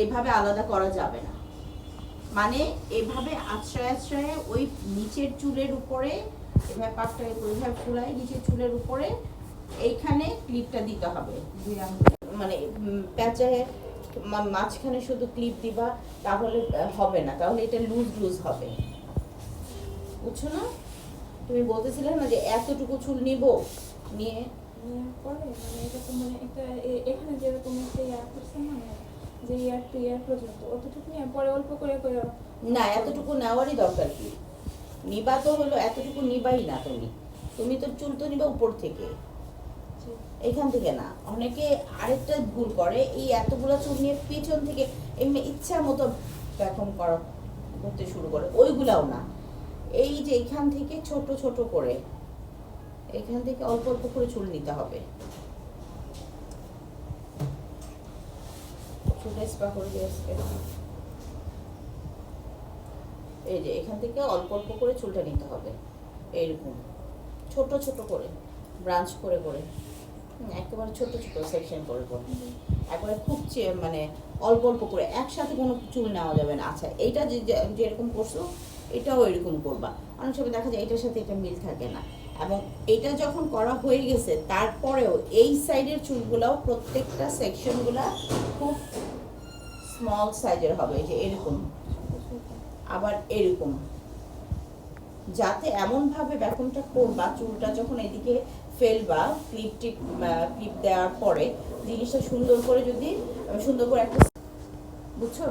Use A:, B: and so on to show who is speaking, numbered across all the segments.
A: এভাবে আলাদা করা যাবে না, মানে এভাবে আশ্রয় আশ্রয়ে ওই নিচের চুলের উপরে এভাবে পাটটা ওইভাবে ফুলায় নিচের চুলের উপরে এইখানে ক্লিপটা দিতে হবে, মানে প্যাঁচায় মাঝখানে শুধু ক্লিপ দিবা, তাহলে হবে না, তাহলে এটা লুজ লুজ হবে, বুঝছো না? তুমি বলতেছিলে না যে এতটুকু চুল নিব, নিয়ে
B: পরে মানে এরকম মানে একটা এখানে যেরকম একটা ইয়ার করছে না, যে ইয়ার টু ইয়ার পর্যন্ত অতটুকু নিয়ে পরে অল্প করে করে
A: না, এতটুকু নেওয়ারই দরকার কি? নিবা তো হলো, এতটুকু নিবাই না তুমি, তুমি তো চুল তো নিবা উপর থেকে, এখান থেকে না। অনেকে আরেকটা ভুল করে, এই এতগুলো চুল নিয়ে পিছন থেকে এমনি ইচ্ছা মতো ব্যাকম করতে শুরু করে, ওইগুলাও না। এই যে এখান থেকে ছোট ছোট করে, এখান থেকে অল্প অল্প করে চুল নিতে হবে। এই যে এখান থেকে অল্প অল্প করে চুলটা নিতে হবে, এইরকম ছোট ছোট করে, ব্রাঞ্চ করে করে, একেবারে ছোট ছোট সেকশন করে করে, একবারে খুব মানে অল্প অল্প করে, একসাথে কোনো চুল নেওয়া যাবে না। আচ্ছা, এইটা যেরকম করছো এটাও এরকম করবা। অনেক সময় দেখা যায় এটার সাথে এটা মিল থাকে না, এবং এটা যখন করা হয়ে গেছে তারপরেও এই সাইডের চুলগুলাও প্রত্যেকটা সেকশনগুলা খুব স্মল সাইজের হবে, যে এরকম, আবার এরকম, যাতে এমনভাবে ব্যাকমটা করবা চুলটা যখন এদিকে ফেলবা ক্লিপ দেওয়ার পরে জিনিসটা সুন্দর করে, যদি সুন্দর করে একটা, বুঝছো,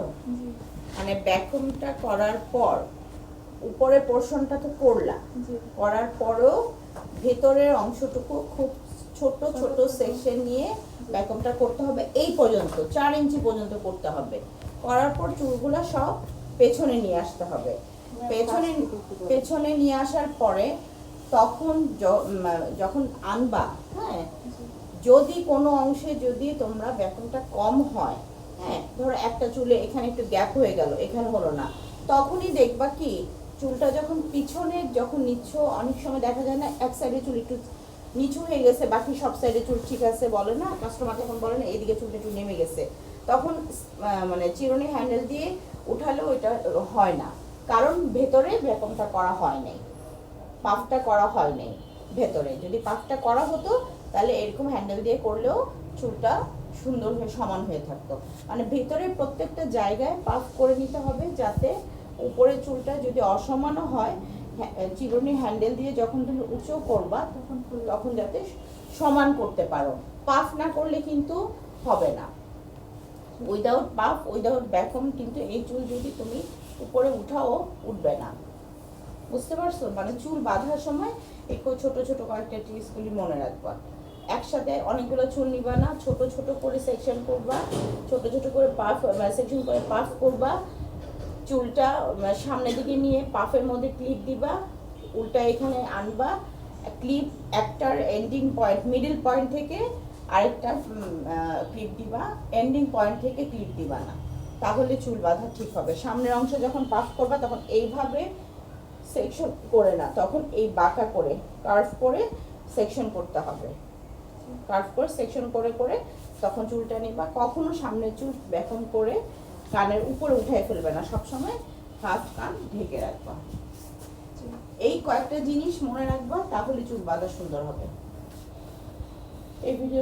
A: মানে ব্যাকমটা করার পর উপরের পোর্শনটা তো করলা, করার পরেও ভেতরের অংশটুকু খুব ছোট ছোট সেকশন নিয়ে ব্যাকমটা করতে হবে, এই পর্যন্ত 4 ইঞ্চি পর্যন্ত করতে হবে। করার পর চুলগুলা সব পেছনে নিয়ে আসতে হবে। পেছনে নিয়ে আসার পরে তখন যখন আনবা, হ্যাঁ, যদি কোনো অংশে যদি তোমরা ব্যাকমটা কম হয়, হ্যাঁ, ধরো একটা চুলে এখানে একটু গ্যাপ হয়ে গেল, এখানে হলো না, তখনই দেখবা কি চুলটা যখন পিছনে যখন নিচ্ছ, অনেক সময় দেখা যায় না এক সাইডে চুল একটু নিচু হয়ে গেছে, বাকি সব সাইডে চুল ঠিক আছে বলে না কাস্টমার, তখন বলে না এইদিকে চুলটা একটু নেমে গেছে, তখন মানে চিরুনি হ্যান্ডেল দিয়ে উঠালেও ওইটা হয় না, কারণ ভেতরে ব্যাকমটা করা হয় নাই, পাফটা করা হয় নাই ভেতরে। যদি পাফটা করা হতো তাহলে এরকম হ্যান্ডেল দিয়ে করলেও চুলটা সুন্দর হয়ে সমান হয়ে থাকতো। মানে ভেতরে প্রত্যেকটা জায়গায় পাফ করে নিতে হবে, যাতে উপরে চুলটা যদি অসমানও হয়, চিরুনি হ্যান্ডেল দিয়ে যখন তুমি উঁচু করবা তখন যাতে সমান করতে পারো। পাফ না করলে কিন্তু হবে না, উইদাউট পাফ উইদাউট ব্যাকম কিন্তু এই চুল যদি তুমি উপরে উঠাও উঠবে না, বুঝতে পারছো? মানে চুল বাঁধার সময় একটু ছোট ছোট কয়েকটা টিপসগুলি মনে রাখবা। একসাথে অনেকগুলো চুল নিবা না, ছোট ছোট করে সেকশন করবা, ছোট ছোট করে পাফ সেকশন করে পাফ করবা, চুলটা সামনের দিকে নিয়ে পাফের মধ্যে ক্লিপ দিবা, উল্টা এখানে আনবা, ক্লিপ একটার এন্ডিং পয়েন্ট মিডল পয়েন্ট থেকে আরেকটা ক্লিপ দিবা, এন্ডিং পয়েন্ট থেকে ক্লিপ দিবা না, তাহলে চুল বাঁধা ঠিক হবে। সামনের অংশ যখন পাফ করবা তখন এইভাবে সেকশন করে না, তখন এই বাঁকা করে কার্ভ করে সেকশন করতে হবে, কার্ভ করে সেকশন করে করে তখন চুলটা নিবা। কখনো সামনের চুল ব্যাকম করে কানের উপরে উঠাই ফেলবে না, সবসময় হাত কান ঢেকে রাখবা। এই কয়েকটা জিনিস মনে রাখবা, তাহলে চুল বাঁধা সুন্দর হবে। এই ভিডিও